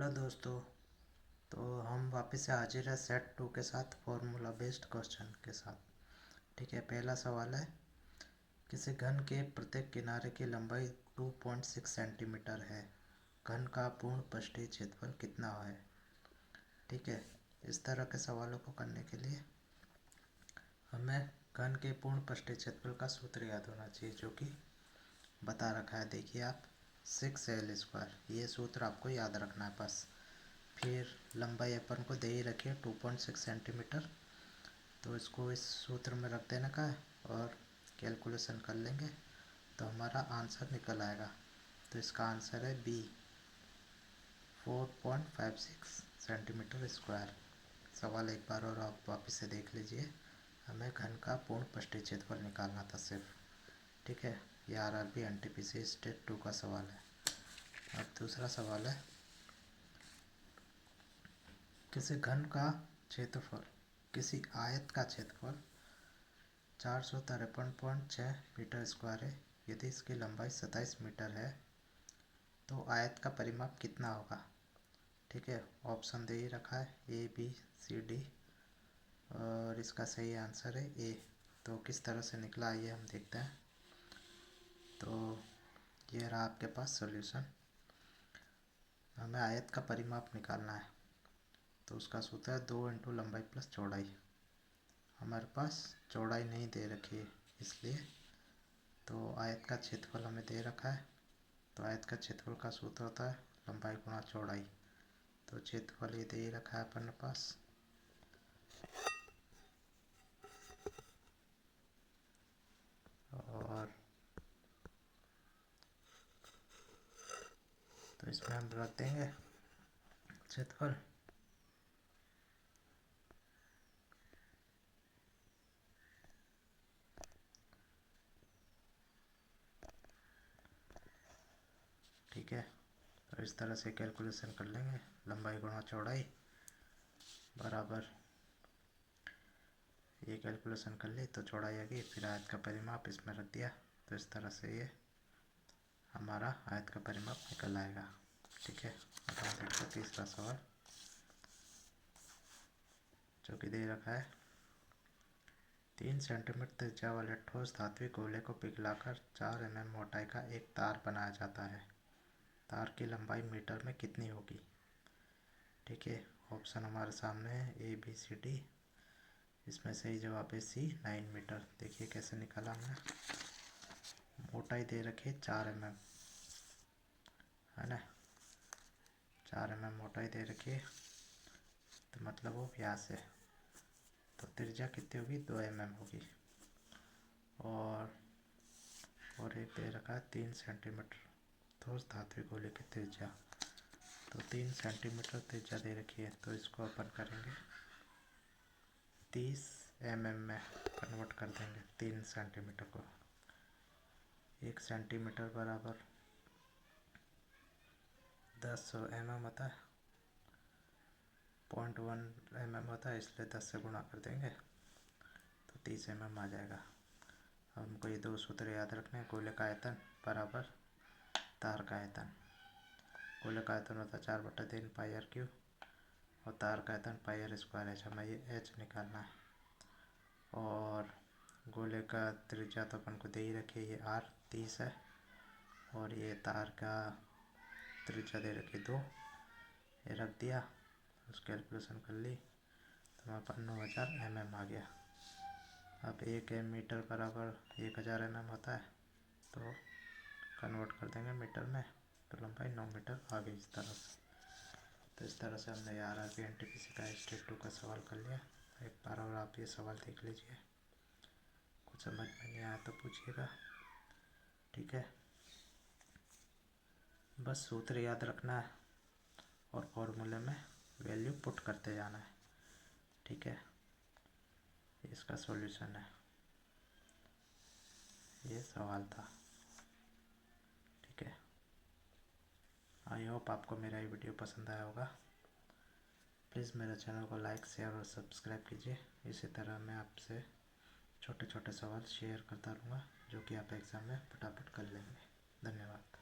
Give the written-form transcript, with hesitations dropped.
Hello दोस्तों। तो हम वापस से हाजिर है सेट 2 के साथ फॉर्मूला बेस्ड क्वेश्चन के साथ। ठीक है, पहला सवाल है, किसी घन के प्रत्येक किनारे की लंबाई 2.6 सेंटीमीटर है, घन का पूर्ण पृष्ठीय क्षेत्रफल कितना है। ठीक है, इस तरह के सवालों को करने के लिए हमें घन के पूर्ण पृष्ठीय क्षेत्रफल का सूत्र याद होना चाहिए, जो कि बता रखा है। देखिए आप, 6L², ये सूत्र आपको याद रखना है बस। फिर लंबाई अपन को दे ही रखी है 2.6 सेंटीमीटर, तो इसको इस सूत्र में रख देने का है और कैलकुलेशन कर लेंगे तो हमारा आंसर निकल आएगा। तो इसका आंसर है बी, 4.56 सेंटीमीटर स्क्वायर। सवाल एक बार और आप वापस से देख लीजिए। हमें घन का पूर्ण पृष्ठीय क्षेत्रफल निकालना था सिर्फ। ठीक है, ये आरआरबी एनटीपीसी स्टेट 2 का सवाल है। अब दूसरा सवाल है, किसी घन का क्षेत्रफल, किसी आयत का क्षेत्रफल 453.6 मीटर स्क्वायर है, यदि इसकी लंबाई 27 मीटर है तो आयत का परिमाप कितना होगा। ठीक है, ऑप्शन दे ही रखा है ए बी सी डी और इसका सही आंसर है ए। तो किस तरह से निकला ये हम देखते हैं। तो ये रहा आपके पास सॉल्यूशन। हमें आयत का परिमाप निकालना है, तो उसका सूत्र है 2 इंटू लंबाई प्लस चौड़ाई। हमारे पास चौड़ाई नहीं दे रखी है इसलिए, तो आयत का क्षेत्रफल हमें दे रखा है, तो आयत का क्षेत्रफल का सूत्र होता है लंबाई गुणा चौड़ाई। तो क्षेत्रफल ये दे ही रखा है अपन के पास, और तो इसमें हम रख देंगे क्षेत्रफल। ठीक है, तो इस तरह से कैलकुलेशन कर लेंगे, लंबाई गुणा चौड़ाई बराबर, ये कैलकुलेशन कर ली तो चौड़ाई आ गई, फिर आयत का परिमाप इसमें रख दिया, तो इस तरह से ये हमारा आयत का परिमाप निकल आएगा। ठीक है, अब हम देखते हैं तीसरा सवाल, जो कि दे रखा है, 3 सेंटीमीटर त्रिज्या वाले ठोस धात्विक गोले को पिघलाकर 4 mm मोटाई का एक तार बनाया जाता है, तार की लंबाई मीटर में कितनी होगी। ठीक है, ऑप्शन हमारे सामने है ए बी सी डी, इसमें सही जवाब है सी, 9 मीटर। देखिए कैसे निकाला हमने, मोटाई दे रखी 4 mm है ना, 4 mm मोटाई दे रखी है, तो मतलब वो व्यास है, तो त्रिज्या कितनी होगी, 2 mm होगी। और एक दे रखा है 3 सेंटीमीटर ठोस धात्विक गोले की त्रिज्या, तो 3 सेंटीमीटर त्रिज्या दे रखी है, तो इसको अपन करेंगे 30 mm में कन्वर्ट कर देंगे। 3 सेंटीमीटर को, 1 सेंटीमीटर बराबर 10 mm होता है, 0.1 mm होता है, इसलिए 10 से गुणा कर देंगे तो 30 mm आ जाएगा। हमको ये दो सूत्र याद रखने हैं, गोले का आयतन बराबर तार का आयतन। गोले का आयतन होता है 4/3 पाई आर क्यू और तार का आयतन पाई आर स्क्वायर एच। हमें ये एच निकालना है, और गोले का त्रिज्या तो अपन को दे ही रखी है, ये आर 30 है, और ये तार का त्रिज्या दे रखी 2, ये रख दिया, उस कैलकुलेशन कर ली तो हमारे पास 9000 mm आ गया। अब 1 मीटर बराबर 1000 mm होता है, तो कन्वर्ट कर देंगे मीटर में, तो लंबाई 9 मीटर आ गई इस तरह से। तो इस तरह से हमने आरआरबी एनटीपीसी का स्टेट 2 का सवाल कर लिया। एक बार और आप ये सवाल देख लीजिए, कुछ समझ में नहीं आया तो पूछिएगा। ठीक है, बस सूत्र याद रखना है और फॉर्मूले में वैल्यू पुट करते जाना है। ठीक है, इसका सॉल्यूशन है, ये सवाल था। ठीक है, आई होप आपको मेरा ये वीडियो पसंद आया होगा। प्लीज़ मेरे चैनल को लाइक शेयर और सब्सक्राइब कीजिए। इसी तरह मैं आपसे छोटे छोटे सवाल शेयर करता रहूँगा, जो कि आप एग्ज़ाम में फटाफट कर लेंगे। धन्यवाद।